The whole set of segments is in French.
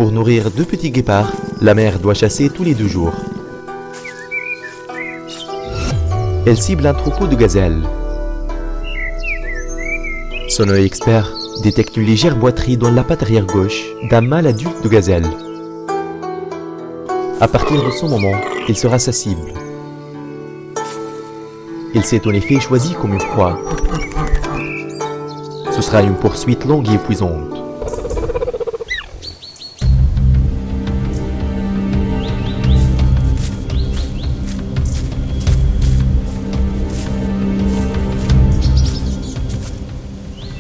Pour nourrir 2 petits guépards, la mère doit chasser tous les 2 jours. Elle cible un troupeau de gazelles. Son œil expert détecte une légère boiterie dans la patte arrière gauche d'un mâle adulte de gazelle. À partir de ce moment, il sera sa cible. Il s'est en effet choisi comme une proie. Ce sera une poursuite longue et épuisante.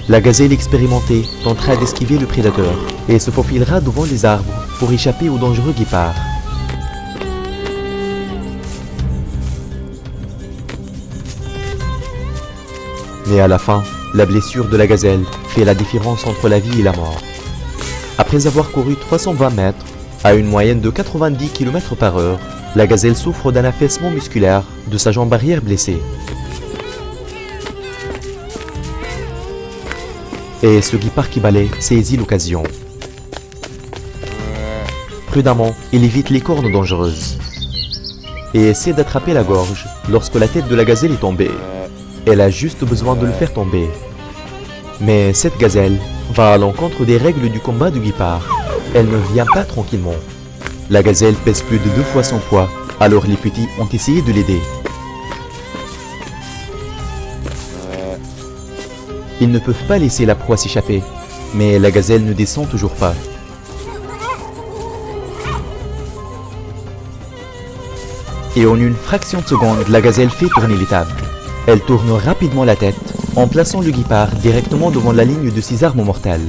La gazelle expérimentée tentera d'esquiver le prédateur et se faufilera devant les arbres pour échapper au dangereux guépard. Mais à la fin, la blessure de la gazelle fait la différence entre la vie et la mort. Après avoir couru 320 mètres, à une moyenne de 90 km/h, la gazelle souffre d'un affaissement musculaire de sa jambe arrière blessée. Et ce guépard qui balaie saisit l'occasion. Prudemment, il évite les cornes dangereuses et essaie d'attraper la gorge lorsque la tête de la gazelle est tombée. Elle a juste besoin de le faire tomber. Mais cette gazelle va à l'encontre des règles du combat du guépard. Elle ne vient pas tranquillement. La gazelle pèse plus de 2 fois son poids, alors les petits ont essayé de l'aider. Ils ne peuvent pas laisser la proie s'échapper, mais la gazelle ne descend toujours pas. Et en une fraction de seconde, la gazelle fait tourner les tables. Elle tourne rapidement la tête, en plaçant le guépard directement devant la ligne de ses armes mortelles.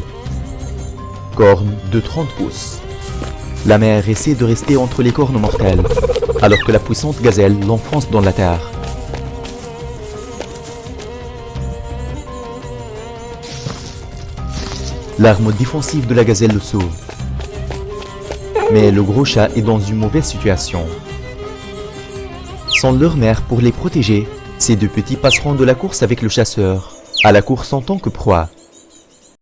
Cornes de 30 pouces. La mère essaie de rester entre les cornes mortelles, alors que la puissante gazelle l'enfonce dans la terre. L'arme défensive de la gazelle le sauve. Mais le gros chat est dans une mauvaise situation. Sans leur mère pour les protéger, ces 2 petits passeront de la course avec le chasseur, à la course en tant que proie.